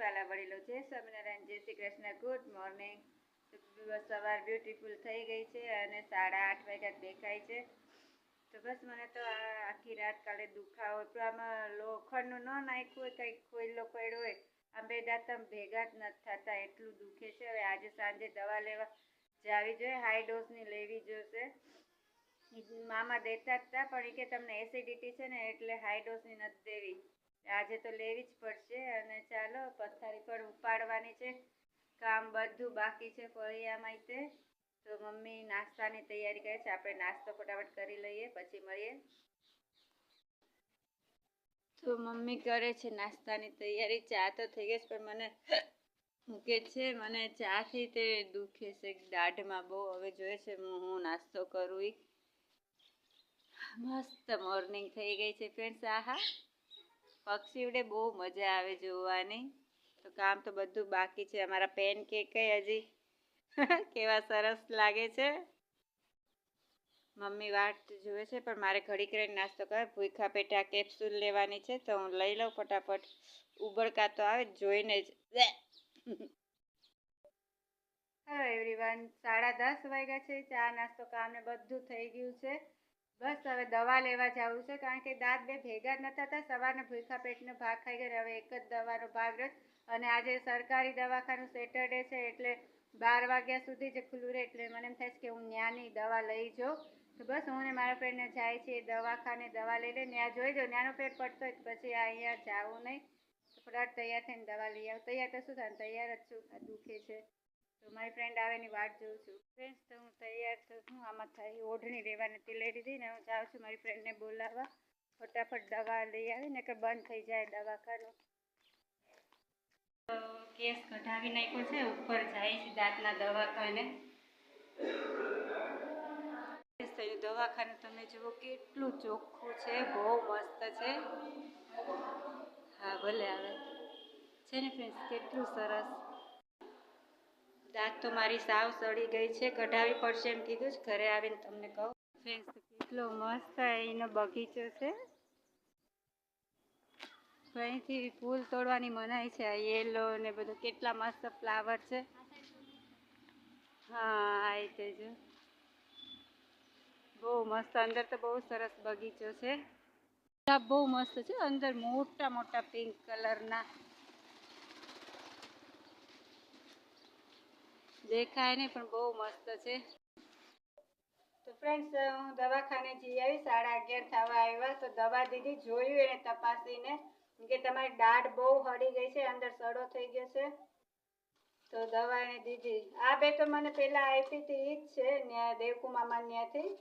વાલા વડીલો, જય સ્વામિનારાયણ, જય શ્રી કૃષ્ણ, ગુડ મોર્નિંગ. સવાર બ્યુટીફુલ થઈ ગઈ છે અને 8:30 વાગ્યા દેખાય છે. તો બસ મને તો આખી રાત કાલે દુખાવો તો આમાં લોખંડનું ન નાખ્યું હોય, કંઈક ખોઈલો પડ્યો હોય, આમ બે દાંતમ ભેગા જ નથી થતા, એટલું દુખે છે. હવે આજે સાંજે દવા લેવા જાવી જોઈએ, હાઈ ડોઝની લેવી જોશે. મામા દેતા જ હતા પણ એ કે તમને એસિડિટી છે ને એટલે હાઈ ડોઝની નથી દેવી, આજે તો લેવી જ પડશે. અને ચાલો પથારી પર ઉપાડવાની છે, કામ બધું બાકી છે ફળિયામાં તે. તો મમ્મી નાસ્તાની તૈયારી કરે છે, આપણે નાસ્તો ફટાફટ કરી લઈએ પછી મળીએ. તો મમ્મી કરે છે નાસ્તાની તૈયારી. ચા તો થઈ ગઈ પણ મને મૂકે છે, મને ચાથી તે દુખે છે દાઢમાં બહુ. હવે જોઈએ છે હું નાસ્તો કરું. મસ્ત મોર્નિંગ થઈ ગઈ છે ફ્રેન્ડ્સ. આહા, પક્ષીઓને બહુ મજા આવે જોવાની. તો કામ તો બધું બાકી છે. અમારા પેન કેક હજી કેવા સરસ લાગે છે. મમ્મી વાટ જોવે છે પણ મારે ઘડી કરીને નાસ્તો કરે. ભૂખા પેટા કેપ્સ્યુલ લેવાની છે તો હું લઈ લઉં ફટાફટ. ઉબળકા તો આવે જોઈને જ. હેલો એવરીવન, 10:30 વાગ્યા છે. ચા નાસ્તો કામ ને બધું થઈ ગયું છે. બસ હવે દવા લેવા જવું છે કારણ કે દાંત બે ભેગા જ નતા થતા. સવારને ભૂખા પેટનો ભાગ ખાઈ ગયા, હવે એક જ દવાનો ભાગ રહ્યો. અને આજે સરકારી દવાખાનું સેટરડે છે એટલે 12 વાગ્યા સુધી જ ખુલ્લું રહે, એટલે મને એમ થાય છે કે હું ત્યાંની દવા લઈ જાઉં. તો બસ હું ને મારા ફ્રેન્ડને જાય છે દવાખાને, દવા લઈ લે. ત્યાં જોઈ જાઉં ત્યાંનો ફેર પડતો હોય પછી અહીંયા જાવું નહીં. ફટાફટ તૈયાર થઈને દવા લઈ આવું. તૈયાર તો શું થાય, તૈયાર જ છું, આ દુખે છે. તો મારી ફ્રેન્ડ આવે એની વાટ જોઉં છું. ફ્રેન્ડ્સ તો હું તૈયાર તો હું આમાં થાય ઓઢણી લેવાની તે લઈ લીધી ને હું જાઉં છું મારી ફ્રેન્ડને બોલાવવા. ફટાફટ દવા લઈ આવી ને કે બંધ થઈ જાય દવાખાનું. કેસ કઢાવી નાખ્યો છે, ઉપર જાય છે દાંતના દવાખાને. દવાખાનું તમે જુઓ કેટલું ચોખ્ખું છે, બહુ મસ્ત છે. હા ભલે આવે છે ને ફ્રેન્ડ્સ, કેટલું સરસ. દાંત તો મારી સાવ સડી ગઈ છે, કઢાવી પડશે એમ કીધું છે. ઘરે આવીને તમને કહું. ફ્રેન્ડ્સ કેટલો મસ્ત એનો બગીચો છે. અહીંથી ફૂલ તોડવાની મનાઈ છે. આ યેલો ને બધું કેટલા મસ્ત ફ્લાવર છે. હા આ તે જો બહુ મસ્ત. અંદર તો બહુ સરસ બગીચો છે. બહુ મસ્ત છે. અંદર મોટા મોટા પિંક કલરના દેખાય નહીં પણ બહુ મસ્ત છે. તો ફ્રેન્ડ્સ હું દવાખાને જઈ આવી. 11:30 થવા આવ્યા. તો દવા દીધી, જોયું એને તપાસીને કે તમારી દાઢ બહુ હળી ગઈ છે, અંદર સડો થઈ ગયો છે. તો દવા એને દીધી. આ બે તો મને પેલા આપી હતી ઈ જ છે દેવકુમામાં ત્યાંથી,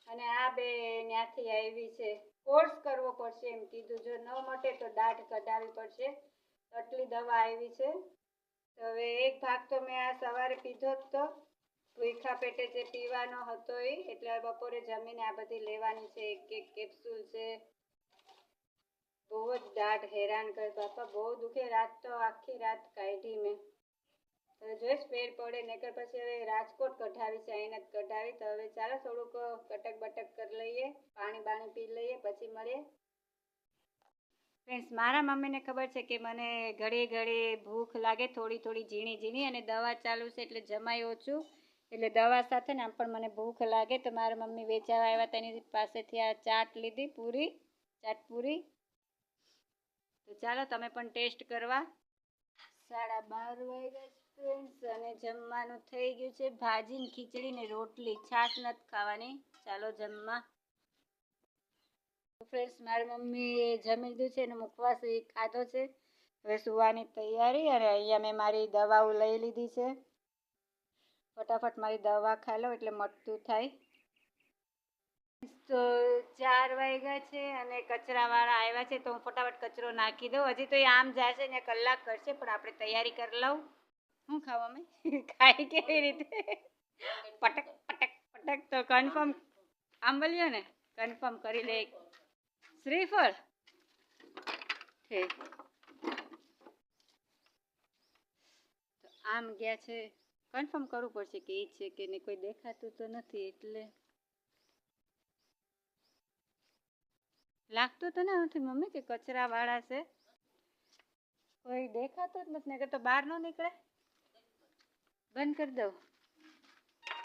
અને આ બે ત્યાંથી આવી છે. કોર્સ કરવો પડશે એમ કીધું, જો ન મટે તો દાઢ કઢાવવી પડશે. આટલી દવા આવી છે. તો હવે એક ભાગ તો મેં આ સવારે પીધો જ તો, ભૂખા પેટે જે પીવાનો હતો એ. એટલે બપોરે જમીને આ બધી લેવાની છે. એક કેપ્સ્યુલ છે. બહુ જ દાઢ હેરાન કરે બાપા, બહુ દુખે. રાત તો આખી રાત કાઢી મેં. હવે જોઈશ ફેર પડે, નકર પછી હવે રાજકોટ કઢાવી છે, અહીં જ કઢાવી. તો હવે ચાલો થોડુંક કટક બટક કરી લઈએ, પાણી બાણી પી લઈએ પછી મળીએ. ફ્રેન્ડ્સ મારા મમ્મીને ખબર છે કે મને ઘડી ઘડી ભૂખ લાગે, થોડી થોડી ઝીણી ઝીણી, અને દવા ચાલુ છે એટલે જમાય ઓછું, એટલે દવા સાથે ને આમ પણ મને ભૂખ લાગે. તો મારા મમ્મી વેચાવા આવ્યા તેની પાસેથી આ ચાટ લીધી, પૂરી, ચાટ પૂરી. તો ચાલો તમે પણ ટેસ્ટ કરવા. 12:30 વાગ્યા ફ્રેન્ડ્સ, અને જમવાનું થઈ ગયું છે. ભાજી ને ખીચડી ને રોટલી, છાશ નથી ખાવાની. ચાલો જમવા. ફ્રેન્ડ્સ મારી મમ્મીએ જમી લીધું છે અને મુખવાસ એ ખાધો છે. હવે સુવાની તૈયારી. અને અહીંયા મેં મારી દવાઓ લઈ લીધી છે. ફટાફટ મારી દવા ખાઈ લો એટલે મટતું થાય. તો 4 વાગ્યા છે અને કચરાવાળા આવ્યા છે, તો હું ફટાફટ કચરો નાખી દઉં. હજી તો એ આમ જાય છે ને કલાક કરશે, પણ આપણે તૈયારી કરી લઉં. શું ખાવા મેં ખાઈ કેવી રીતે પટક પટક પટક. તો કન્ફર્મ આમ બોલ્યો ને, કન્ફર્મ કરી લે. શ્રીફળ છે તો આમ ગયા છે. કન્ફર્મ કરવું પડશે કે એ છે કે નહીં. કોઈ દેખાતું તો નથી એટલે લાગતું તો નથી મમ્મી કે કચરા વાળા છે. કોઈ દેખાતું જ નથી, નકર તો બહાર ન નીકળે. બંધ કરી દઉં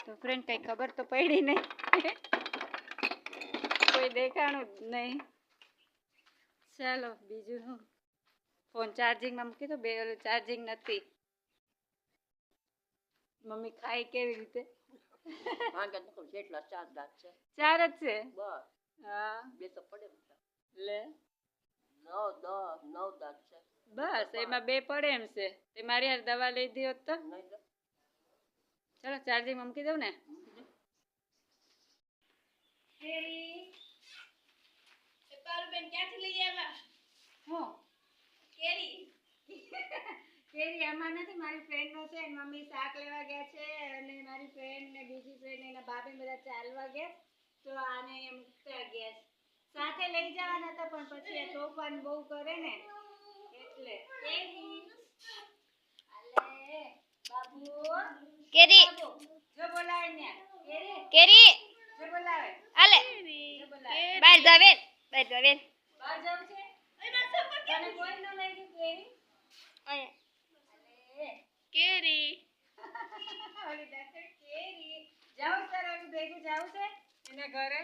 તો ફ્રેન્ડ કંઈ ખબર તો પડી નહીં. કોઈ દેખાણું જ નહીં. ચાલો બીજું શું, ફોન ચાર્જિંગમાં મૂકી દો, બે ઓલું ચાર્જિંગ નથી. મમ્મી ખાય કેવી રીતે? જેટલા 4 દાંત છે. 4 જ છે. બસ હા 2 તો પડે લે 9 દાંત છે. બસ એમાં 2 પડે એમ છે. તે મારી યાર દવા લઈ દી હોત તો. ચાલો ચાર્જિંગમાં મૂકી દઉં ને. કેરી આમાં નથી, મારી ફ્રેન્ડ નો છે. મમ્મી શાક લેવા ગયા છે અને મારી ફ્રેન્ડ ને બીજી ફ્રેન્ડ એના ભાભી બધા ચાલવા ગયા, તો આને મૂકતા ગયા. સાથે લઈ જવાના હતા પણ પછી આ તોફાન બહુ કરે ને એટલે. આલે બાબુ કેરી જો બોલાવે ને કેરી જો બોલાવે આલે જો બોલાવે. બહાર જાવે બહાર જાવે બહાર જાવ છે તને કોઈ ન લઈ ગયું કેરી? અહીંયા કેરી ઓલી દાખલ કેરી જાવ તારે ઓલું ભેગું જાવ છે એના ઘરે.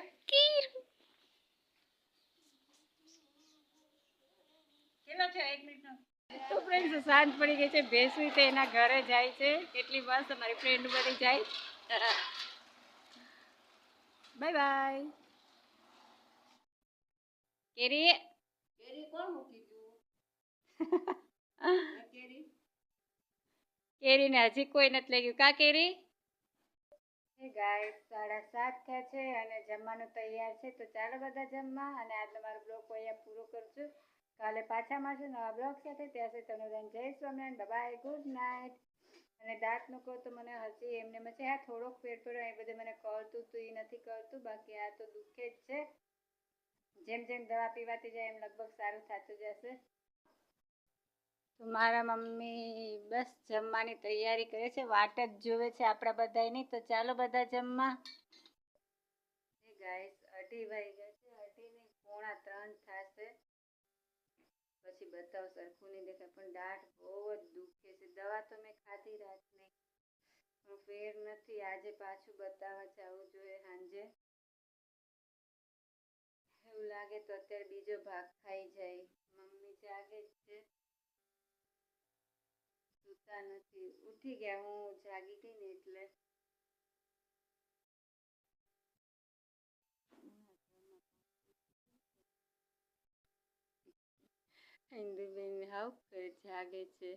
કેટલો છે 1 મિનિટનો? તો ફ્રેન્ડ્સ સાંજ પડી ગઈ છે, ભેસું તે એના ઘરે જાય છે. કેટલી મસ્ત મારી ફ્રેન્ડ બની જાય. Bye bye. કેરી કોણ મૂકી ગયું? કેરીને હજી કોઈ નથી લઈ ગયું કા કેરી? ગાઈસ 7:30 થયા છે અને જમવાનું તૈયાર છે, તો ચાલો બધા જમવા. અને આજનો મારો બ્લોગ અહીંયા પૂરો કરશું. કાલે પાછા મળશું નવા બ્લોગ સાથે. ત્યાં સુધી તમને જય સ્વામિનારાયણ, બાય, ગુડ નાઇટ. અને દાંતનું કહું તો મને હજી એમને મચે. હા થોડોક પેટ પડ્યો એ બધે મને કરતું તો એ નથી કરતું, બાકી આ તો દુખે જ છે. જેમ જેમ દવા પીવાતી જાય એમ લગભગ સારું થતું જશે. તો મારા મમ્મી બસ જમવાની તૈયારી કરે છે, વાટ જ જોવે છે આપણા બધાની. તો ચાલો બધા જમવા. ગાઈસ 2:30 વાગ્યા છે, 2:30 નહીં 2:45 થશે. પછી બતાવ સરખું નહીં દેખાય પણ દાઢ બહુ જ દુખે છે. દવા તો મેં ખાધી રાતની પણ ફેર નથી. આજે પાછું બતાવવા જવું જોઈએ સાંજે. એવું લાગે તો અત્યારે બીજો ભાગ ખાઈ જાય. મમ્મી જાગે જ છે, સૂતા નથી. ઉઠી ગયા, હું જાગી ગઈ ને એટલે. હિન્દુબેન હાવ જાગે છે.